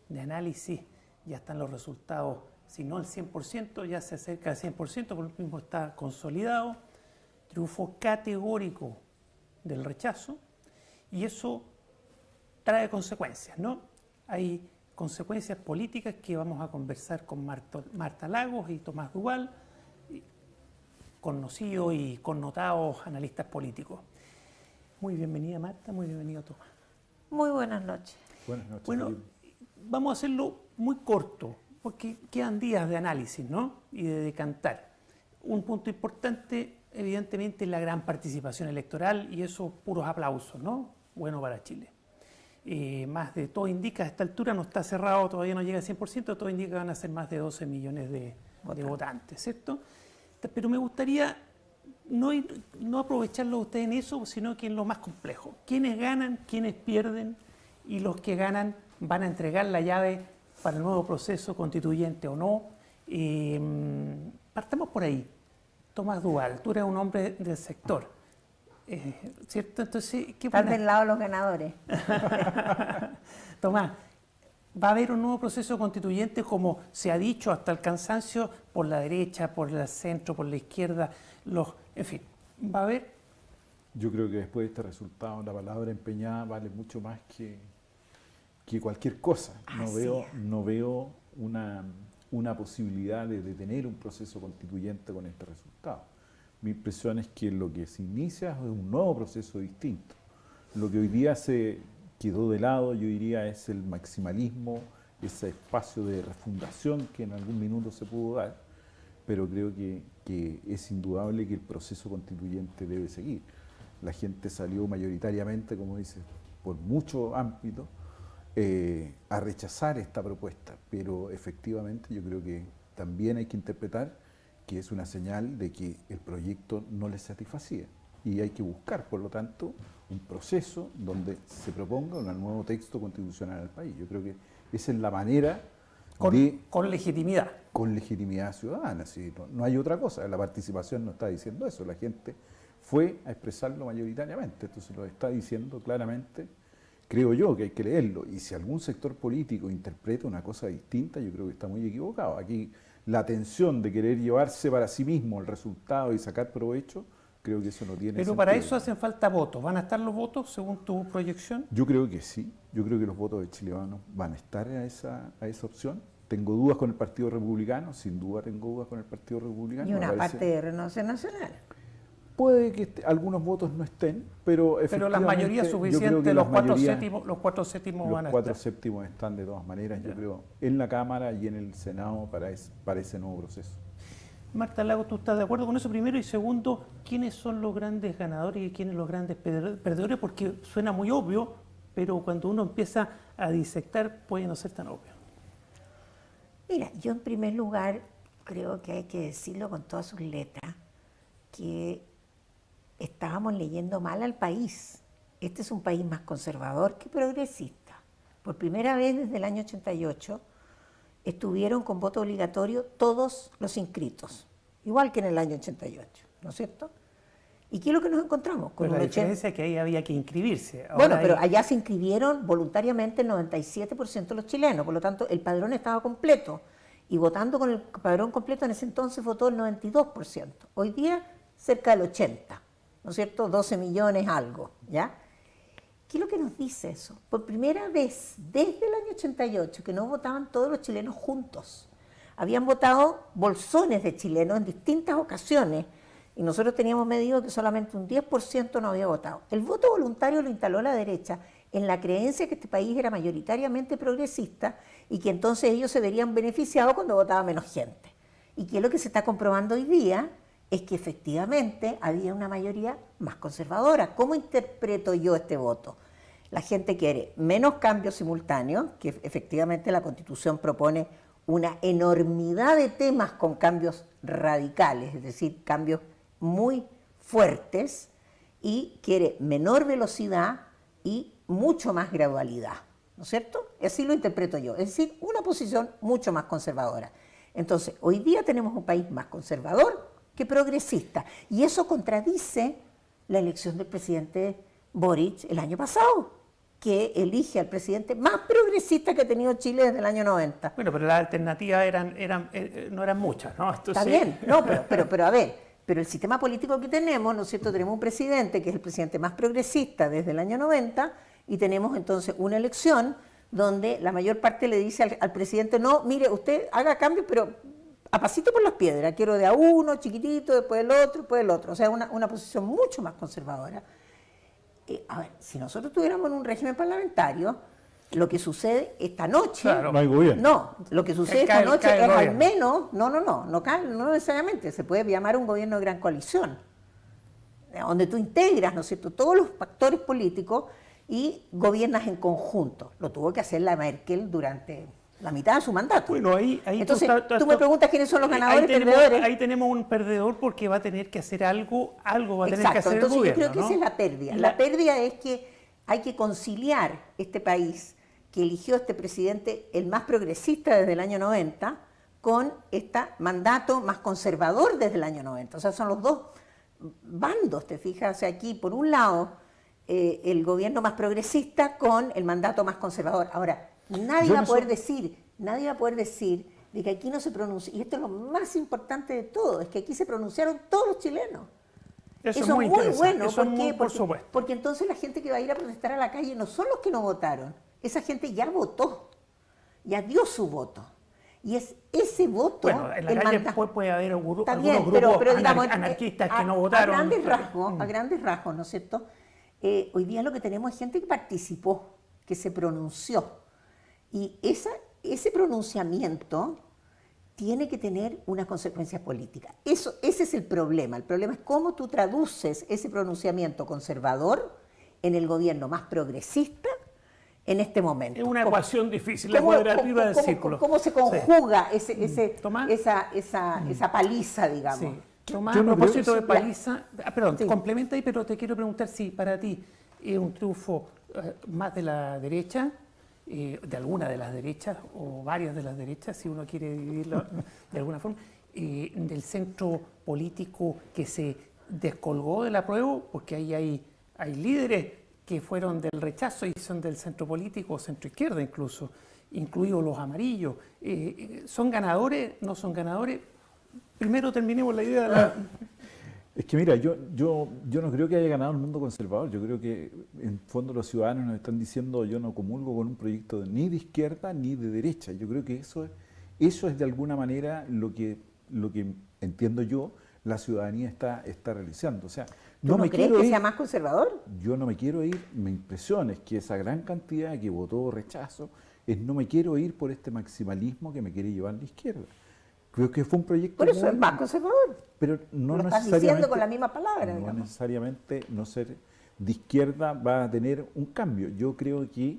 de análisis, ya están los resultados, si no el 100%, ya se acerca al 100%, por lo mismo está consolidado, triunfo categórico del rechazo, y eso trae consecuencias, ¿no? Hay consecuencias políticas que vamos a conversar con Marta Lagos y Tomás Duval, conocidos y connotados analistas políticos. Muy bienvenida Marta, muy bienvenido Tomás. Muy buenas noches. Buenas noches. Bueno, vamos a hacerlo muy corto, porque quedan días de análisis, ¿no? Y de decantar. Un punto importante, evidentemente, es la gran participación electoral, y eso puros aplausos, ¿no? Bueno para Chile. Más de todo indica, a esta altura no está cerrado, todavía no llega al 100%, todo indica que van a ser más de 12 millones de votantes, ¿cierto? Pero me gustaría no aprovecharlo a ustedes en eso, sino que en lo más complejo. ¿Quiénes ganan, quiénes pierden? Y los que ganan van a entregar la llave para el nuevo proceso constituyente o no. Partamos por ahí. Tomás Duval, tú eres un hombre del sector, ¿cierto? Entonces, ¿qué Están del lado de los ganadores. Tomás, ¿va a haber un nuevo proceso constituyente, como se ha dicho hasta el cansancio, por la derecha, por el centro, por la izquierda? En fin, ¿va a haber? Yo creo que después de este resultado, la palabra empeñada vale mucho más que cualquier cosa. No veo una posibilidad de detener un proceso constituyente con este resultado. Mi impresión es que lo que se inicia es un nuevo proceso distinto. Lo que hoy día se quedó de lado, yo diría, es el maximalismo, ese espacio de refundación que en algún minuto se pudo dar, pero creo que es indudable que el proceso constituyente debe seguir. La gente salió mayoritariamente, como dices, por mucho ámbito, a rechazar esta propuesta, pero efectivamente yo creo que también hay que interpretar que es una señal de que el proyecto no les satisfacía, y hay que buscar, por lo tanto, un proceso donde se proponga un nuevo texto constitucional al país. Yo creo que esa es la manera con legitimidad. Con legitimidad ciudadana, ¿sí? No hay otra cosa. La participación no está diciendo eso, la gente fue a expresarlo mayoritariamente, entonces lo está diciendo claramente. Creo yo que hay que leerlo, y si algún sector político interpreta una cosa distinta, yo creo que está muy equivocado. Aquí la tensión de querer llevarse para sí mismo el resultado y sacar provecho, creo que eso no tiene sentido. Pero para eso hacen falta votos. ¿Van a estar los votos según tu proyección? Yo creo que sí. Yo creo que los votos de chileanos van a estar a esa opción. Tengo dudas con el Partido Republicano, sin duda tengo dudas con el Partido Republicano. Y una parte de Renovación Nacional. Puede que algunos votos no estén, pero efectivamente... Pero la mayoría suficiente, los cuatro séptimos van a estar. Los 4 séptimos están de todas maneras, yo creo, en la Cámara y en el Senado para ese nuevo proceso. Marta Lagos, ¿tú estás de acuerdo con eso? Primero, y segundo, ¿quiénes son los grandes ganadores y quiénes los grandes perdedores? Porque suena muy obvio, pero cuando uno empieza a disectar puede no ser tan obvio. Mira, yo en primer lugar creo que hay que decirlo con todas sus letras, que estábamos leyendo mal al país. Este es un país más conservador que progresista. Por primera vez desde el año 88 estuvieron con voto obligatorio todos los inscritos, igual que en el año 88, ¿no es cierto? ¿Y qué es lo que nos encontramos? Con la diferencia es que ahí había que inscribirse. Bueno, pero allá se inscribieron voluntariamente el 97% de los chilenos, por lo tanto el padrón estaba completo, y votando con el padrón completo en ese entonces votó el 92%, hoy día cerca del 80%, ¿no es cierto? 12 millones algo, ¿ya? ¿Qué es lo que nos dice eso? Por primera vez desde el año 88 que no votaban todos los chilenos juntos. Habían votado bolsones de chilenos en distintas ocasiones, y nosotros teníamos medido que solamente un 10% no había votado. El voto voluntario lo instaló la derecha en la creencia que este país era mayoritariamente progresista y que entonces ellos se verían beneficiados cuando votaba menos gente. Y que lo que se está comprobando hoy día es que efectivamente había una mayoría más conservadora. ¿Cómo interpreto yo este voto? La gente quiere menos cambios simultáneos, que efectivamente la Constitución propone una enormidad de temas con cambios radicales, es decir, cambios muy fuertes, y quiere menor velocidad y mucho más gradualidad, ¿no es cierto? Así lo interpreto yo, es decir, una posición mucho más conservadora. Entonces, hoy día tenemos un país más conservador que progresista, y eso contradice la elección del presidente Boric el año pasado. que elige al presidente más progresista que ha tenido Chile desde el año 90. Bueno, pero las alternativas no eran muchas, ¿no? Entonces... Está bien, no, pero a ver, pero el sistema político que tenemos, ¿no es cierto? Tenemos un presidente que es el presidente más progresista desde el año 90 y tenemos entonces una elección donde la mayor parte le dice al presidente, no, mire, usted haga cambios, pero a pasito por las piedras, quiero de a uno, chiquitito, después el otro, después el otro. O sea, una posición mucho más conservadora. A ver, si nosotros tuviéramos un régimen parlamentario, lo que sucede esta noche... Claro, no hay gobierno. No, lo que sucede esta noche es al menos... No necesariamente. Se puede llamar un gobierno de gran coalición, donde tú integras, ¿no es cierto?, todos los actores políticos y gobiernas en conjunto. Lo tuvo que hacer la Merkel durante la mitad de su mandato. Bueno, ahí entonces, tú me preguntas quiénes son los ganadores y perdedores. Ahí tenemos un perdedor porque va a tener que hacer algo va a tener Exacto, que hacer entonces el gobierno, yo creo que esa es la pérdida. La pérdida es que hay que conciliar este país que eligió este presidente, el más progresista desde el año 90, con este mandato más conservador desde el año 90. O sea, son los dos bandos, ¿te fijas? O sea, aquí, por un lado, el gobierno más progresista con el mandato más conservador. Ahora, nadie va a poder decir de que aquí no se pronuncia, y esto es lo más importante de todo, es que aquí se pronunciaron todos los chilenos. Eso es muy bueno. ¿Por qué? Porque entonces la gente que va a ir a protestar a la calle no son los que no votaron, esa gente ya votó, ya dio su voto. Y es ese voto... Bueno, en la calle puede haber algunos grupos pero, digamos, anarquistas que no votaron. A grandes rasgos, ¿no es cierto? Hoy día lo que tenemos es gente que participó, que se pronunció. Y ese pronunciamiento tiene que tener una consecuencia política. Ese es el problema. El problema es cómo tú traduces ese pronunciamiento conservador en el gobierno más progresista en este momento. Es una ecuación difícil, la cuadratura del círculo. ¿Cómo se conjuga esa paliza, digamos? Sí. Tomás, a propósito de paliza, perdón, sí. Complementa ahí, pero te quiero preguntar si para ti es un triunfo más de la derecha, de alguna de las derechas o varias de las derechas, si uno quiere dividirlo de alguna forma, del centro político que se descolgó del apruebo, porque ahí hay líderes que fueron del rechazo y son del centro político o centro izquierda incluso, incluidos los amarillos. ¿Son ganadores? ¿No son ganadores? Primero terminemos la idea de la... Es que mira, yo no creo que haya ganado el mundo conservador. Yo creo que en fondo los ciudadanos nos están diciendo yo no comulgo con un proyecto ni de izquierda ni de derecha. Yo creo que eso es de alguna manera lo que entiendo yo la ciudadanía está realizando. O sea, ¿Tú no crees que sea más conservador? Yo no me quiero ir, me impresiona es que esa gran cantidad que votó rechazo, no me quiero ir por este maximalismo que me quiere llevar la izquierda. Creo que fue un proyecto... Por eso es más conservador. Pero no lo necesariamente... estás diciendo con la misma palabra, no necesariamente no ser de izquierda va a tener un cambio. Yo creo que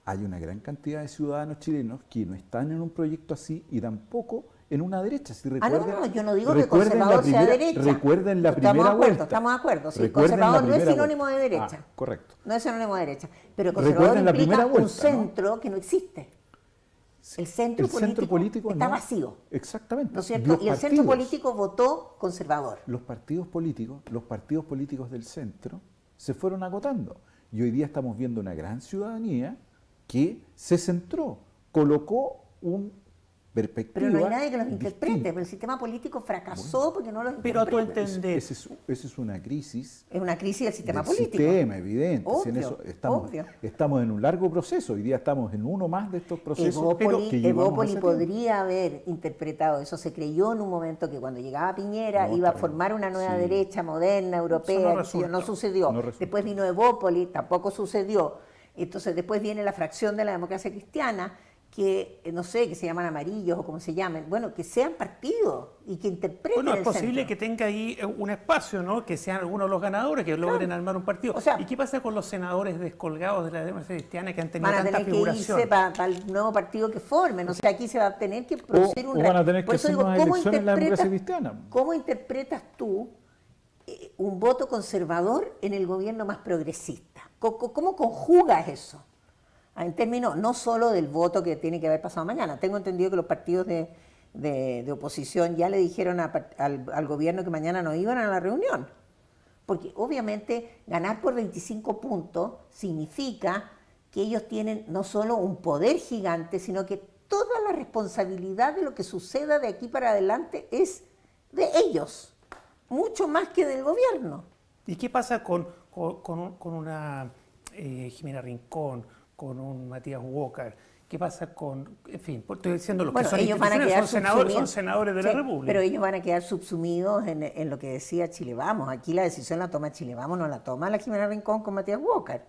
hay una gran cantidad de ciudadanos chilenos que no están en un proyecto así y tampoco en una derecha. Si recuerden, yo no digo que conservador sea derecha. Recuerden la primera vuelta. Estamos de acuerdo. Sí, conservador no es sinónimo de derecha. Correcto. No es sinónimo de derecha. Pero conservador implica un centro que no existe. El centro político está vacío. Exactamente. ¿No es cierto? Y el centro político votó conservador. Los partidos políticos del centro se fueron agotando. Y hoy día estamos viendo una gran ciudadanía que se centró, colocó un perspectiva. Pero no hay nadie que los interprete, pero el sistema político fracasó porque no los interpreta. Pero a tu entender. Esa es una crisis. Es una crisis del sistema político. Sistema, evidente. Obvio, si en eso estamos en un largo proceso. Hoy día estamos en uno más de estos procesos. Evópoli podría haber interpretado eso. Se creyó en un momento que cuando llegaba Piñera iba a formar una nueva derecha moderna, europea. No sucedió. Después vino Evópoli, tampoco sucedió. Entonces después viene la fracción de la democracia cristiana, que no sé, que se llaman amarillos o como se llamen, bueno, que sean partidos y que interpreten. Bueno, es posible que tenga ahí un espacio, ¿no? Que sean algunos los ganadores, que logren armar un partido. O sea, ¿y qué pasa con los senadores descolgados de la democracia cristiana que han tenido tanta figuración? Van a tener que irse para el nuevo partido que formen. O sea, aquí se va a tener que producir o van a tener que hacer unas elecciones en la democracia cristiana. ¿Cómo interpretas tú un voto conservador en el gobierno más progresista? ¿Cómo conjugas eso? En términos no solo del voto que tiene que haber pasado mañana. Tengo entendido que los partidos de oposición ya le dijeron al gobierno que mañana no iban a la reunión. Porque obviamente ganar por 25 puntos significa que ellos tienen no solo un poder gigante, sino que toda la responsabilidad de lo que suceda de aquí para adelante es de ellos, mucho más que del gobierno. ¿Y qué pasa con una Jimena Rincón, con un Matías Walker? ¿Qué pasa con, en fin, estoy diciendo los que son ellos van a institucionales, quedar son senadores de la sí, República? pero ellos van a quedar subsumidos en lo que decía Chile Vamos. Aquí la decisión la toma Chile Vamos, no la toma la Jimena Rincón con Matías Walker.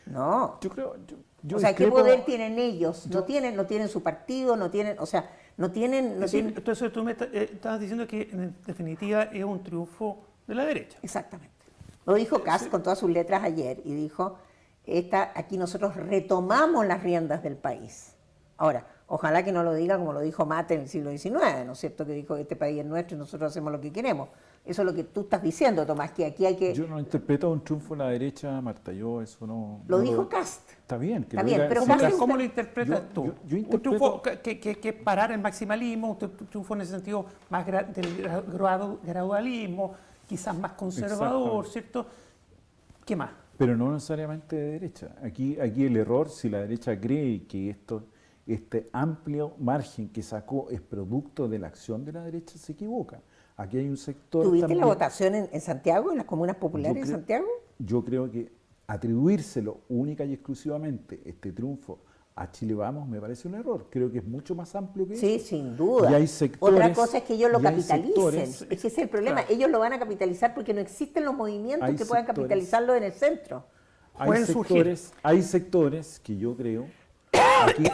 No. Yo creo, yo O sea, ¿qué discrepo- poder tienen ellos? No tienen su partido, no tienen, o sea, no tienen... Entonces tú me estabas diciendo que en definitiva es un triunfo de la derecha. Exactamente. Lo dijo Kast con todas sus letras ayer y dijo, aquí nosotros retomamos las riendas del país. Ahora, ojalá que no lo diga como lo dijo Mate en el siglo XIX, ¿no es cierto? Que dijo que este país es nuestro y nosotros hacemos lo que queremos. Eso es lo que tú estás diciendo, Tomás, que aquí hay que... Yo no interpreto un triunfo de la derecha, Marta, yo eso no... Lo no dijo Kast. Está bien, Está bien, pero Kast- ¿Cómo lo interpretas tú? yo Un triunfo interpreto- que es parar el maximalismo, un triunfo en ese sentido más del gradualismo, quizás más conservador, ¿cierto? ¿Qué más? Pero no necesariamente de derecha. Aquí el error, si la derecha cree que este amplio margen que sacó es producto de la acción de la derecha, se equivoca. Aquí hay un sector... ¿Tuviste también- la votación en Santiago, en las comunas populares de Santiago? Yo creo que atribuírselo única y exclusivamente este triunfo a Chile Vamos me parece un error. Creo que es mucho más amplio que Sí, eso. sin duda. Y hay sectores- Otra cosa es que ellos lo y hay capitalicen. sectores- Es que ese es el problema. Claro. Ellos lo van a capitalizar porque no existen los movimientos Hay que puedan sectores- capitalizarlo en el centro. Pueden surgir. Hay sectores que yo creo,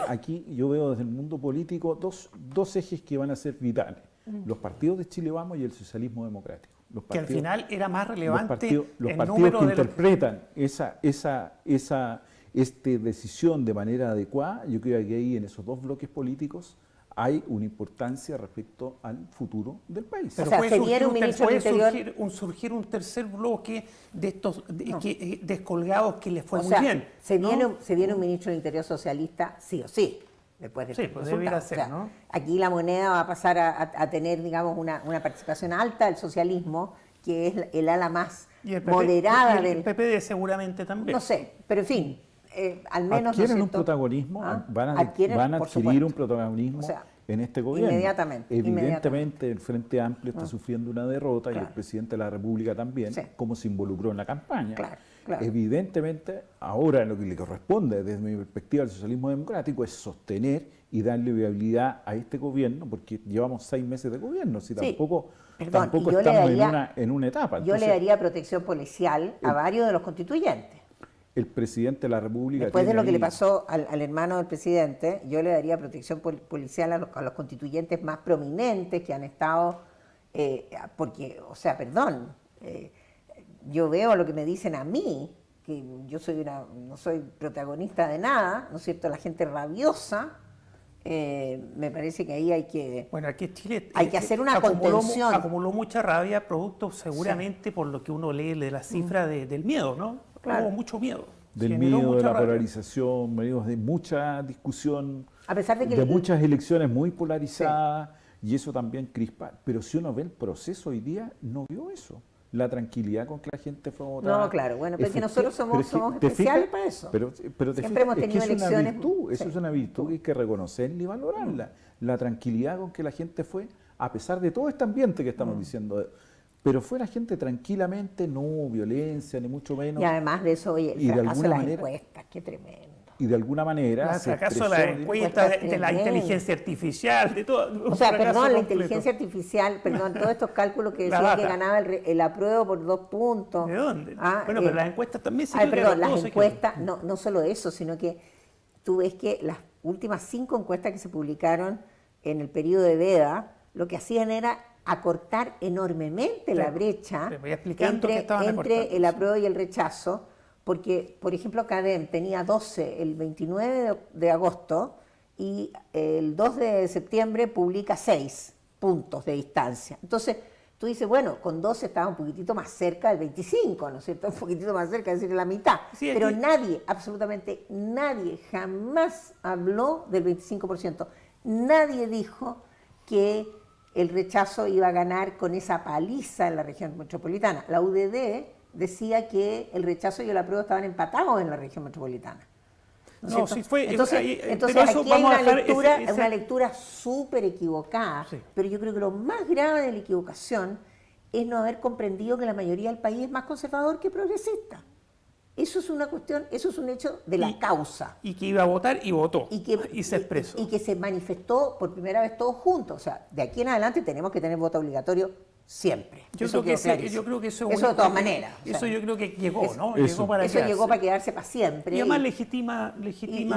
aquí yo veo desde el mundo político dos ejes que van a ser vitales. Los partidos de Chile Vamos y el socialismo democrático. Los Que al partidos- final era más los relevante partidos el que número de los... interpretan esa decisión de manera adecuada, yo creo que ahí en esos dos bloques políticos hay una importancia respecto al futuro del país. Pero- O sea, puede se surgir viene un ministro del Interior- surgir un tercer bloque de estos descolgados que les fue O muy sea, bien. se ¿no? viene un ministro del Interior socialista, sí o sí, después de Sí, estos pues debiera resultados. ser, ¿no? Aquí la moneda va a pasar a tener, digamos, una participación alta del socialismo, que es el ala más Y el moderada y el del... PPD seguramente también. No sé, pero en fin, al menos... ¿no es Adquieren un cierto? protagonismo, ¿Ah? van a Adquieren, por adquirir supuesto. un protagonismo O sea, en este gobierno. inmediatamente. Evidentemente el Frente Amplio está sufriendo una derrota y Claro. el presidente de la República también, Sí. como se involucró en la campaña. Claro, claro. Evidentemente, ahora lo que le corresponde desde mi perspectiva al socialismo democrático es sostener y darle viabilidad a este gobierno, porque llevamos 6 meses de gobierno, si Sí. tampoco, Perdón, tampoco y yo le estamos daría- en una etapa. Yo le Entonces, daría protección policial a varios de los constituyentes. el presidente de la República Después de tiene lo que le ahí- pasó al hermano del presidente, yo le daría protección policial a los constituyentes más prominentes que han estado, porque, o sea, perdón, yo veo lo que me dicen a mí, que yo no soy protagonista de nada, ¿no es cierto? La gente rabiosa, me parece que ahí hay que... Bueno, aquí Chile Hay que hacer una contención. acumuló mucha rabia, producto seguramente por lo que uno lee de la cifra del miedo, ¿no? Claro. Hubo mucho miedo. del Generó miedo, de mucha la rabia. polarización, de mucha discusión, A pesar de que de muchas elecciones muy polarizadas, y eso también crispa. Pero si uno ve el proceso hoy día, no vio eso. La tranquilidad con que la gente fue a votar. No, claro, bueno, pero es que nosotros somos Pero es que, ¿te especiales fijas? para eso. Pero te Siempre fijas, hemos es que tenido eso es una elecciones, virtud, eso sí. es una virtud que hay que reconocerla y valorarla. La tranquilidad con que la gente fue, a pesar de todo este ambiente que estamos diciendo, pero fue la gente tranquilamente, no hubo violencia, ni mucho menos. Y además de eso, oye, el Y de fracaso de alguna las manera- encuestas, qué tremendo. Y de alguna manera. El se fracaso de la expresó- encuesta, de la Tremendo. inteligencia artificial, de todo. O sea, un fracaso perdón, la completo. inteligencia artificial, perdón, todos estos cálculos que La decían que data. ganaba el apruebo por 2 puntos. ¿De dónde? Ah, Bueno, pero las encuestas también se Ay, equivocaron, perdón, las todos se equivocaron. encuestas, no solo eso, sino que tú ves que las últimas 5 encuestas que se publicaron en el periodo de veda, lo que hacían era acortar enormemente la Claro. brecha Te voy explicando qué estaban entre acortando, el sí. apruebo y el rechazo, porque, por ejemplo, CADEM tenía 12 el 29 de agosto y el 2 de septiembre publica 6 puntos de distancia. Entonces, tú dices, bueno, con 12 estaba un poquitito más cerca del 25, ¿no es cierto? Un poquitito más cerca, es decir, la mitad. Sí, Pero aquí- nadie, absolutamente nadie, jamás habló del 25%. Nadie dijo que el rechazo iba a ganar con esa paliza en la región metropolitana. La UDD decía que el rechazo y el apruebo estaban empatados en la región metropolitana. ¿no es No, cierto? sí fue- entonces pero eso aquí hay vamos a una dejar lectura, ese- una lectura súper equivocada, Sí. pero yo creo que lo más grave de la equivocación es no haber comprendido que la mayoría del país es más conservador que progresista. Eso es una cuestión, eso es un hecho de la causa. Y que iba a votar y votó. Y se expresó. Y que se manifestó por primera vez todos juntos. O sea, de aquí en adelante tenemos que tener voto obligatorio siempre. Yo Eso creo que quedó eso clarísimo. es Eso de todas maneras. O sea, Eso yo creo que llegó, eso- ¿no? eso- Llegó para eso quedarse. llegó para quedarse para siempre. Y además y legitima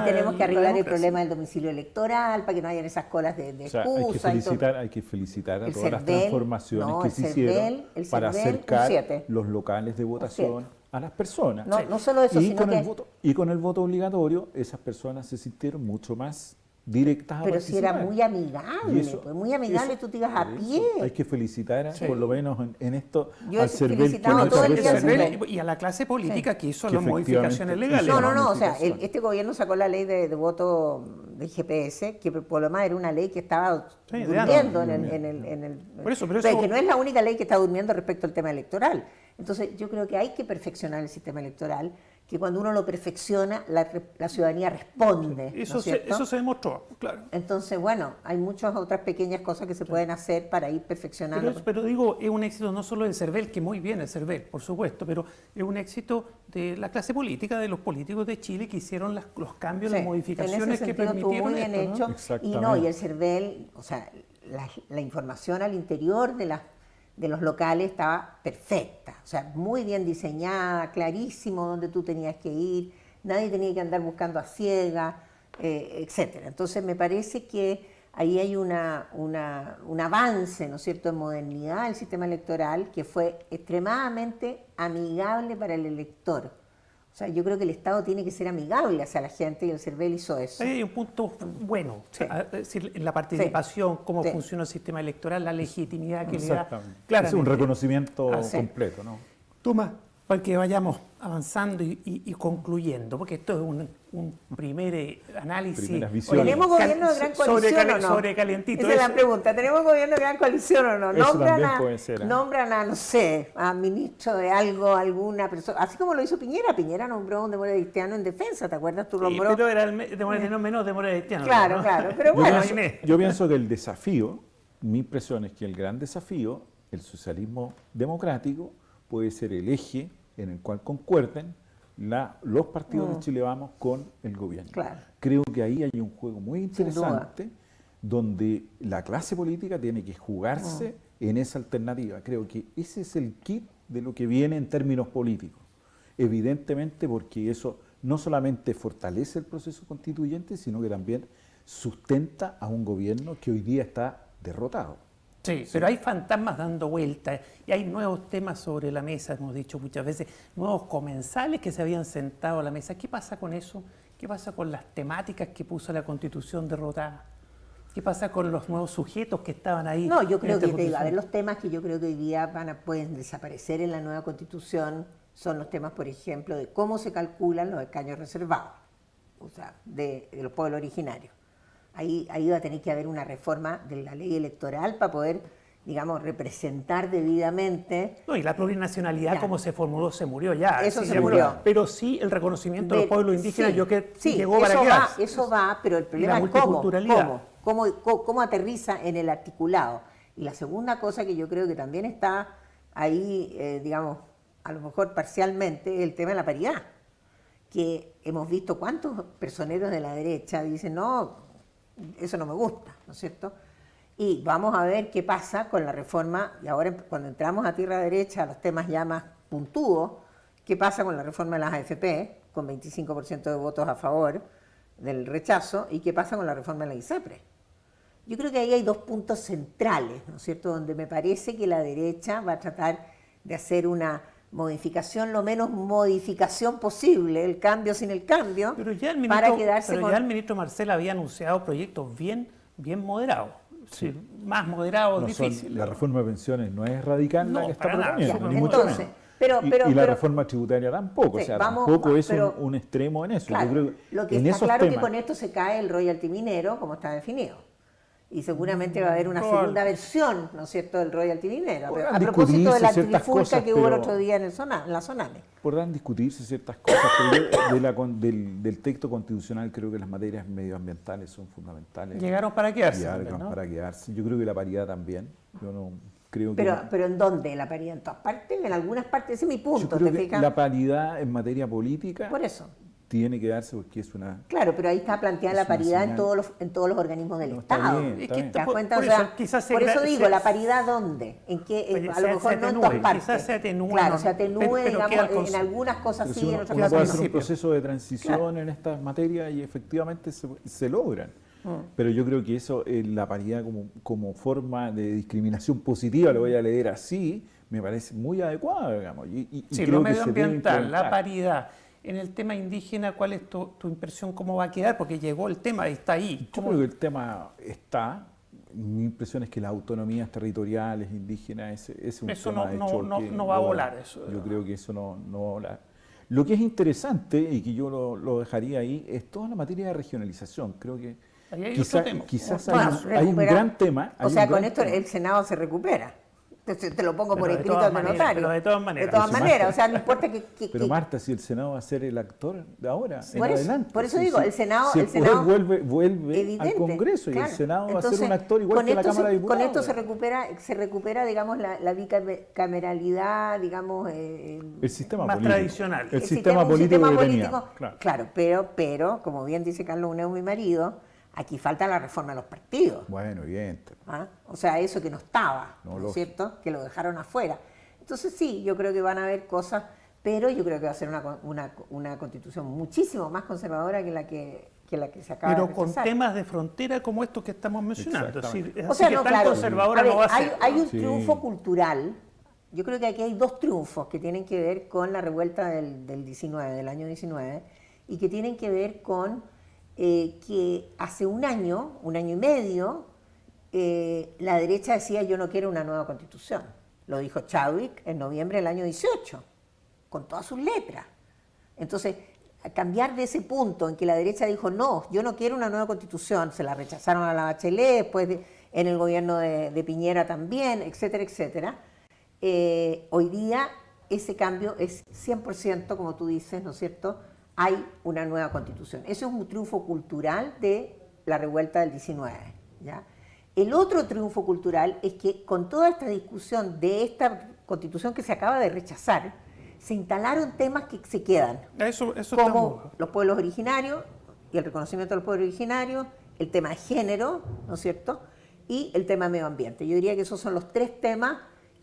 tenemos que la arreglar el democracia. problema del domicilio electoral para que no hayan esas colas de O sea, excusa. y todo. hay que felicitar a El todas las CERVEL, transformaciones no, que el se CERVEL, hicieron el para CERVEL, un acercar 7. los locales de votación a las personas. No, no solo eso, y sino con que... y con el voto obligatorio, esas personas se sintieron mucho más directas a Pero si era participar. muy amigable, Y eso- pues muy amigable, eso- tú te ibas a por pie. eso hay que felicitar, por lo menos en esto, Yo he al CERVEL, felicitado que me todo el parece día al una- CERVEL. Y a la clase política que hizo Que las modificaciones efectivamente legales. hizo No, o sea, modificación. este gobierno sacó la ley de voto del GPS, que por lo demás era una ley que estaba Sí, de durmiendo antes. en el... Por eso, pero Pero eso- que no es la única ley que está durmiendo respecto al tema electoral. Entonces, yo creo que hay que perfeccionar el sistema electoral, que cuando uno lo perfecciona, la ciudadanía responde. ¿no Eso es cierto? eso se demostró, claro. Entonces, bueno, hay muchas otras pequeñas cosas que se pueden hacer para ir perfeccionando. Pero digo, es un éxito no solo del CERVEL, que muy bien el CERVEL, por supuesto, pero es un éxito de la clase política, de los políticos de Chile que hicieron los cambios, Sí, las modificaciones en ese que sentido estuvo permitieron muy bien esto, ¿no? hecho. Exactamente. Y el CERVEL, o sea, la información al interior de los locales estaba perfecta, o sea, muy bien diseñada, clarísimo dónde tú tenías que ir, nadie tenía que andar buscando a ciegas, etcétera. Entonces me parece que ahí hay un avance, ¿no es cierto?, en modernidad del sistema electoral que fue extremadamente amigable para el elector. O sea, yo creo que el Estado tiene que ser amigable hacia la gente y el CERVEL hizo eso. Ahí hay un punto bueno, Sí. es decir, en la participación, cómo Sí. funciona el sistema electoral, la legitimidad que le da. Exactamente. Es Claramente. un reconocimiento sí. completo, ¿no? Tomás, para que vayamos avanzando y concluyendo, porque esto es un primer análisis. Primeras visiones. ¿Tenemos gobierno de gran coalición o no? Sobre calientito. Esa es la eso. pregunta. ¿Tenemos gobierno de gran coalición o no? Eso Nombran también puede ser, ¿eh? no sé, a ministro de algo, alguna persona. Así como lo hizo Piñera. Piñera nombró a un Demora Cristiano en defensa, ¿te acuerdas? Tú Sí, nombró. pero era el menos de Mora Cristiano. Claro, ¿no? claro. Pero Yo bueno, Imaginé. yo pienso que el desafío, mi impresión es que el gran desafío, el socialismo democrático, puede ser el eje en el cual concuerden los partidos de Chile Vamos con el gobierno. Claro. Creo que ahí hay un juego muy Sin duda. interesante donde la clase política tiene que jugarse en esa alternativa. Creo que ese es el kit de lo que viene en términos políticos. Evidentemente porque eso no solamente fortalece el proceso constituyente, sino que también sustenta a un gobierno que hoy día está derrotado. Sí, pero hay fantasmas dando vueltas y hay nuevos temas sobre la mesa, hemos dicho muchas veces, nuevos comensales que se habían sentado a la mesa. ¿Qué pasa con eso? ¿Qué pasa con las temáticas que puso la Constitución derrotada? ¿Qué pasa con los nuevos sujetos que estaban ahí? no, yo en creo esta que te digo, a ver, Constitución? los temas que yo creo que hoy día pueden desaparecer en la nueva Constitución son los temas, por ejemplo, de cómo se calculan los escaños reservados, o sea, de los pueblos originarios. Ahí va a tener que haber una reforma de la ley electoral para poder, digamos, representar debidamente. No, y la plurinacionalidad, Ya. como se formuló, se murió ya. Eso Sí, se ya murió. Pero sí el reconocimiento de los pueblos indígenas, sí, yo que sí, llegó para eso quedarse. eso va, pero el problema la es cómo, multiculturalidad. cómo aterriza en el articulado. Y la segunda cosa que yo creo que también está ahí, digamos, a lo mejor parcialmente, es el tema de la paridad. Que hemos visto cuántos personeros de la derecha dicen, no, eso no me gusta, ¿no es cierto? Y vamos a ver qué pasa con la reforma, y ahora cuando entramos a tierra derecha, a los temas ya más puntudos, qué pasa con la reforma de las AFP, con 25% de votos a favor del rechazo, y qué pasa con la reforma de la ISAPRE. Yo creo que ahí hay dos puntos centrales, ¿no es cierto?, donde me parece que la derecha va a tratar de hacer una modificación, lo menos modificación posible, el cambio sin el cambio, Pero ya el para ministro, quedarse pero con... ya el ministro Marcel había anunciado proyectos bien moderados. Sí, más moderados, No son- difíciles. la reforma de pensiones no es radical la No, que está para nada. proponiendo, ni Entonces, mucho menos. pero- y la pero- reforma tributaria tampoco, Sí, o sea, vamos- tampoco es pero- un extremo en eso. Claro, Yo creo lo que en está esos claro es temas, que con esto se cae el royalty minero, como está definido. Y seguramente va a haber una Probable. segunda versión, ¿no es cierto?, del royalty minero. Podrán A propósito de la discutirse ciertas trifulca cosas, que hubo el pero- otro día en la Soname. Podrán discutirse ciertas cosas, pero yo del texto constitucional creo que las materias medioambientales son fundamentales. Llegaron para quedarse. Llegaron también, ¿no? para quedarse. Yo creo que la paridad también. Yo no creo que... Pero ¿en dónde la paridad? ¿En todas partes? En algunas partes, ese es mi yo punto, creo ¿te que fijas? la paridad en materia política Por eso. tiene que darse porque es una... Claro, pero ahí está planteada Es la una paridad señal. en todos los organismos del No, está Estado. bien, Es está que bien. ¿Te das por- cuenta? por O sea, eso quizás se por eso gra- digo, se- ¿la paridad dónde? ¿En qué? Oye, A lo se mejor no en atenúe, todas partes. quizás se atenúe, Claro, no, se atenúe, pero queda digamos, al en cons- algunas cosas Pero sí, si en uno, otras uno cosas puede no. hacer un principio. proceso de transición en estas materias y efectivamente se logran. Pero yo creo que eso, la paridad como forma de discriminación positiva, lo voy a leer así, me parece muy adecuado, digamos. Y Sí, creo lo que se debe medioambiental, la implementar. paridad. En el tema indígena, ¿cuál es tu impresión? ¿Cómo va a quedar? Porque llegó el tema y está ahí. Yo creo que el tema está. Mi impresión es que las autonomías territoriales indígenas es un Eso tema no- de no- choque. no- no va a volar, eso. Yo creo que eso no va a volar. Lo que es interesante, y que yo lo dejaría ahí, es toda la materia de regionalización. Creo que Ahí hay quizá- otro tema. quizás Bueno, hay un recupera- gran tema. O hay sea, un con gran esto tema. el Senado se recupera. Te lo pongo por Pero de escrito todas ante maneras, notario. pero de todas maneras. De todas Pero si maneras, Marta- o sea, no importa Pero Marta, si el Senado va a ser el actor de ahora, en Por eso- adelante. por eso si- digo, si- el Senado- si el poder Senado- vuelve evidente, al Congreso y claro. el Senado va a Entonces, ser un actor igual con que la esto Cámara de Diputados. Con esto se recupera, digamos, la bicameralidad, digamos, el sistema más político. tradicional. El un sistema político que tenía. político, claro, pero, como bien dice Carlos Uneu, mi marido, aquí falta la reforma de los partidos. Bueno, evidente. ¿Ah? O sea, eso que no estaba, No, ¿no es lógico. cierto? Que lo dejaron afuera. Entonces sí, yo creo que van a haber cosas, pero yo creo que va a ser una constitución muchísimo más conservadora que la que se acaba Pero de con rechazar. temas de frontera como estos que estamos mencionando. Exactamente. Así, O sea, que no, tan claro. conservadora A ver, no va a ser. hay un Sí. triunfo cultural. Yo creo que aquí hay dos triunfos que tienen que ver con la revuelta del año 19, y que tienen que ver con que hace un año y medio, la derecha decía: yo no quiero una nueva constitución. Lo dijo Chadwick en noviembre del año 18, con todas sus letras. Entonces, a cambiar de ese punto en que la derecha dijo: no, yo no quiero una nueva constitución, se la rechazaron a la Bachelet, después en el gobierno de Piñera también, etcétera, etcétera. Hoy día ese cambio es 100%, como tú dices, ¿no es cierto? Hay una nueva constitución. Eso es un triunfo cultural de la revuelta del 19, ¿ya? El otro triunfo cultural es que con toda esta discusión de esta constitución que se acaba de rechazar, se instalaron temas que se quedan, Eso como estamos. los pueblos originarios y el reconocimiento de los pueblos originarios, el tema de género, ¿no es cierto?, y el tema de medio ambiente. Yo diría que esos son los tres temas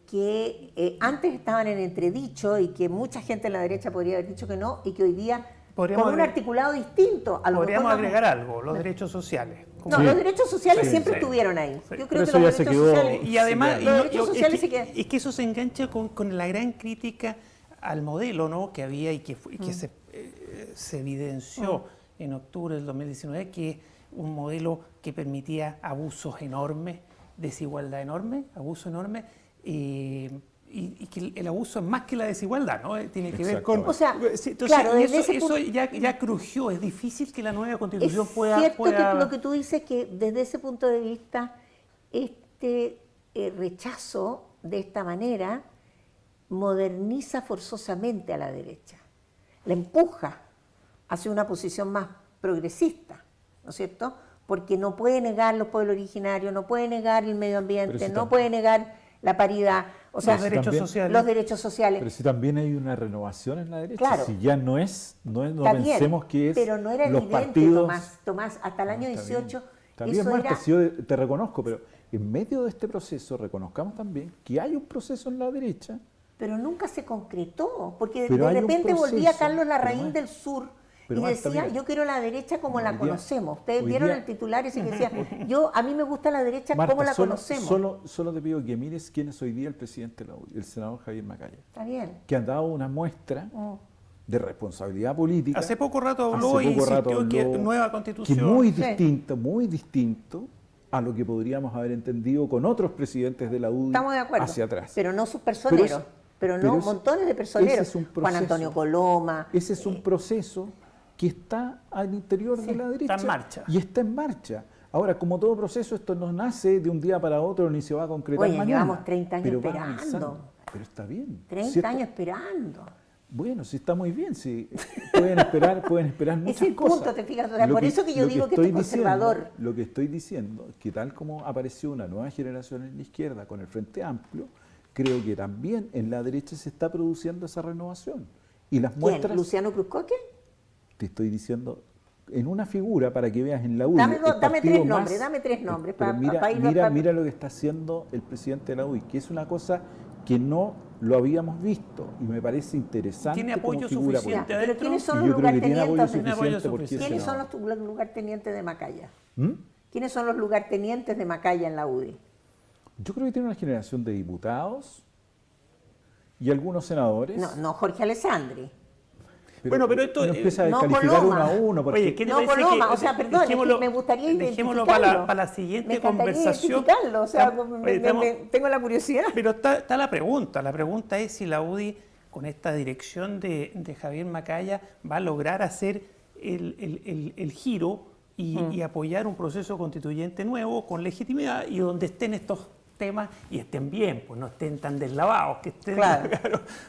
que antes estaban en entredicho y que mucha gente en la derecha podría haber dicho que no, y que hoy día, Podríamos con un agregar- articulado distinto, a lo Podríamos mejor agregar algo, los derechos sociales. No, Sí. los derechos sociales Sí, siempre sí. estuvieron ahí. Sí. Yo Pero creo que eso los ya se derechos quedó. sociales... Y además, Los derechos sociales es, se quedan. es que eso se engancha con la gran crítica al modelo, ¿no?, que había y que se evidenció en octubre del 2019, que es un modelo que permitía abusos enormes, desigualdad enorme, abuso enorme, y que el abuso es más que la desigualdad, ¿no? Tiene que ver con... O sea, Sí, entonces, claro, y desde eso, ese eso punto- ya crujió, es difícil que la nueva Es constitución cierto pueda... que lo que tú dices, que desde ese punto de vista, este rechazo de esta manera moderniza forzosamente a la derecha, la empuja hacia una posición más progresista, ¿no es cierto? Porque no puede negar los pueblos originarios, no puede negar el medio ambiente, Pero si no tam- puede negar la paridad, o sea, los derechos también- sociales. los derechos sociales. Pero si también hay una renovación en la derecha, Claro. si ya no Está bien, pensemos que es pero no era los evidente, partidos... Tomás, hasta el año Está 18, bien. Está bien, eso Marta, era... si yo te reconozco, pero en medio de este proceso reconozcamos también que hay un proceso en la derecha. Pero nunca se concretó, porque Pero de hay un repente volvía proceso, Carlos Larraín pero Marta, del Sur y pero Marta, decía: mira, yo quiero la derecha como la hoy día- conocemos. Ustedes hoy vieron día- el titular ese que decía: a mí me gusta la derecha Marta, como la conocemos. Solo te pido que mires quién es hoy día el presidente de la UDI, el senador Javier Macaya, Está bien. que han dado una muestra de responsabilidad política. Hace poco rato habló Hace y poco rato insistió que habló nueva que constitución. muy Sí. distinto a lo que podríamos haber entendido con otros presidentes de la UDI Estamos de acuerdo. hacia atrás. Pero no sus personeros. Pero no montones de personeros. ese es un Juan proceso. Antonio Coloma. Ese es un proceso que está al interior de la derecha. está en marcha. Y está en marcha. Ahora, como todo proceso, esto no nace de un día para otro ni se va a concretar Oye, mañana. llevamos 30 años pero va esperando. avanzando. Pero está bien. 30 ¿cierto? años esperando. Bueno, sí está muy bien, sí. Pueden esperar muchas Es el cosas. punto, te fijas. O sea, Lo por eso que yo lo digo que estoy esto es conservador. diciendo- Lo que estoy diciendo es que tal como apareció una nueva generación en la izquierda con el Frente Amplio, creo que también en la derecha se está produciendo esa renovación. Y las ¿Quién? muestras, ¿Luciano Cruzcoque? te estoy diciendo, en una figura para que veas en la UDI. Dame el tres partido nombres, más- dame tres nombres. Pero mira lo que está haciendo el presidente de la UDI, que es una cosa que no lo habíamos visto y me parece interesante. Tiene apoyo como figura suficiente política. Pero ¿quiénes son Y los yo creo que tiene apoyo lugartenientes? suficiente porque es ¿Quiénes son senador. los lugartenientes de Macaya? ¿Mm? ¿Quiénes son los lugartenientes de Macaya en la UDI? Yo creo que tiene una generación de diputados y algunos senadores. No Jorge Alessandri. Bueno, pero esto, empieza a no descalificar uno Coloma. a uno. Porque Oye, ¿qué te No, parece Coloma, que o sea, perdón, es que dejémoslo- me gustaría dejémoslo identificarlo. para la siguiente Me encantaría conversación? identificarlo, o sea, Oye, estamos- tengo la curiosidad. Pero está la pregunta. La pregunta es si la UDI, con esta dirección de Javier Macaya, va a lograr hacer el giro y apoyar un proceso constituyente nuevo con legitimidad y donde estén estos temas y estén bien, pues no estén tan deslavados, que estén Claro.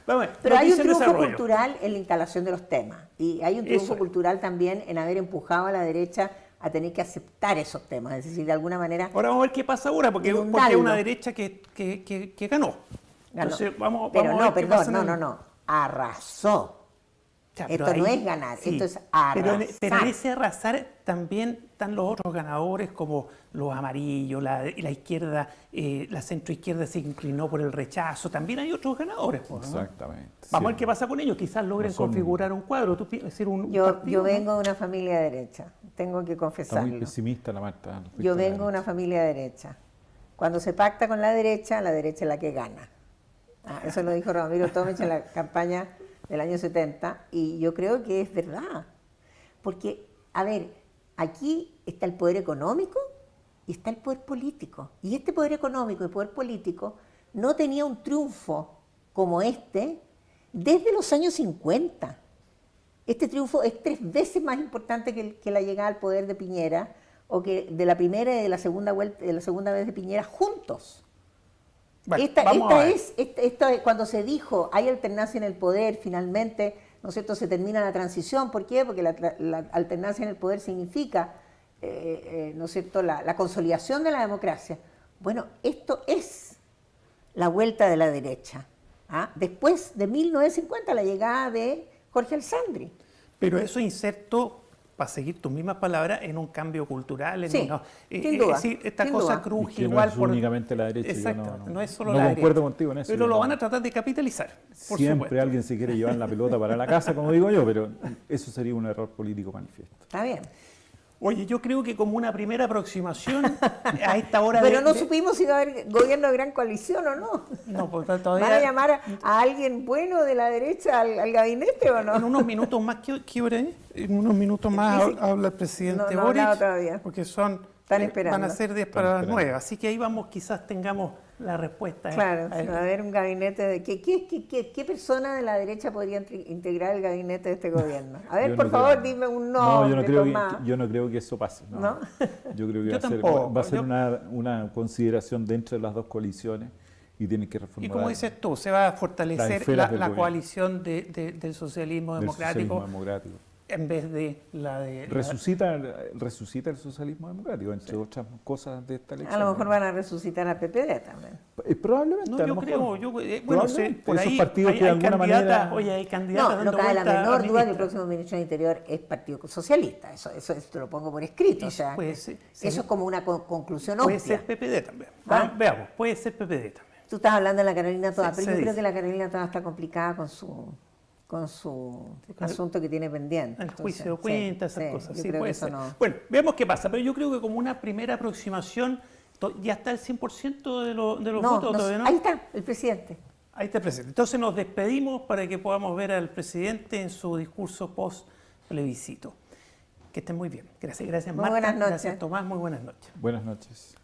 Vamos, Pero hay un noticias de triunfo desarrollo. cultural en la instalación de los temas y hay un triunfo Eso es. cultural también en haber empujado a la derecha a tener que aceptar esos temas, es decir, de alguna manera Ahora vamos a ver qué pasa ahora, porque es inundarlo. una derecha que ganó. ganó. Entonces, vamos Pero a no, ver qué perdón, pasa en el- no, arrasó. Ya, pero Esto no ahí- es ganar, sí, esto es pero arrasar. en ese arrasar también están los otros ganadores como los amarillos, la izquierda, la centroizquierda se inclinó por el rechazo. También hay otros ganadores. Pues, ¿no? Exactamente. Vamos a ver sí. qué pasa con ellos. Quizás logren No son- configurar un cuadro. ¿Tú piensas decir un Yo partido, no? vengo de una familia derecha, tengo que Está muy confesarlo. pesimista la Marta. respecto Yo a la vengo de una derecha. familia derecha. Cuando se pacta con la derecha es la que gana. Eso lo dijo Ramiro Tomich en la campaña del año 70 y yo creo que es verdad. Porque, a ver, aquí está el poder económico y está el poder político. Y este poder económico y poder político no tenía un triunfo como este desde los años 50. Este triunfo es 3 veces más importante que la llegada al poder de Piñera o que de la primera y de la segunda vez de Piñera juntos. Bueno, Esta vamos es cuando se dijo hay alternancia en el poder, finalmente, ¿no es cierto?, se termina la transición. ¿Por qué? Porque la alternancia en el poder significa, ¿no es cierto?, la consolidación de la democracia. Bueno, esto es la vuelta de la derecha. Después de 1950, la llegada de Jorge Alessandri. Pero eso inserto, para seguir tus mismas palabras, en un cambio cultural. Sí, sin duda, Es decir, esta sin cosa duda. cruje Es que no igual es por... únicamente la derecha, yo Exacto, no- no es solo no la concuerdo derecha. contigo en eso, Pero yo lo no- van a tratar de capitalizar, por Siempre supuesto. alguien se quiere llevar la pelota para la casa, como digo yo, pero eso sería un error político manifiesto. Está bien. Oye, yo creo que como una primera aproximación a esta hora Pero de... no supimos si va a haber gobierno de gran coalición o no. No, porque todavía... ¿Van a llamar a alguien bueno de la derecha al gabinete o no? En unos minutos más, ¿qué hora es? En unos minutos más Dice- habla el presidente no ha Boric, hablado todavía. porque son... Están esperando. Van a ser 10 Están para las esperando. 9, así que ahí vamos, quizás tengamos la respuesta. Claro, a va a haber un gabinete de... ¿Qué persona de la derecha podría integrar el gabinete de este gobierno? A ver, Yo por no favor, creo- dime un No, nombre, yo no creo Tomás. yo no creo que eso pase. No. ¿No? Yo creo que Yo va a ser, tampoco. va a ser Yo- una consideración dentro de las dos coaliciones y tienen que Y reformular como dices tú, se va a las fortalecer esferas del la gobierno. coalición del socialismo del democrático socialismo democrático. en vez de la de... Resucita el socialismo democrático, entre otras cosas de esta elección. A lo mejor van a resucitar al PPD también. Probablemente, No, a lo yo mejor. creo, bueno, Probablemente. por Esos ahí partidos hay, que de hay alguna candidatas, manera... oye, hay candidatas No dando cabe la vuelta a menor duda que el ministra. próximo ministro del Interior es Partido Socialista. Eso te lo pongo por escrito. Y O sea, puede ser- eso es como una conclusión Puede obvia. ser PPD también. Ah. Veamos, puede ser PPD también. Tú estás hablando de la Carolina Toda, Se- pero se yo creo dice. que la Carolina Toda está complicada con su asunto que tiene pendiente. El Entonces, juicio de sí, cuentas, esas sí, cosas. yo Sí, creo que puede eso ser. no. Bueno, veamos qué pasa. Pero yo creo que como una primera aproximación, ya está el 100% de los votos, ¿todavía no? Ahí está, el presidente. Ahí está el presidente. Entonces nos despedimos para que podamos ver al presidente en su discurso post-plebiscito. Que estén muy bien. Gracias, Muy Marta. buenas noches. Gracias, Tomás. Muy buenas noches. Buenas noches.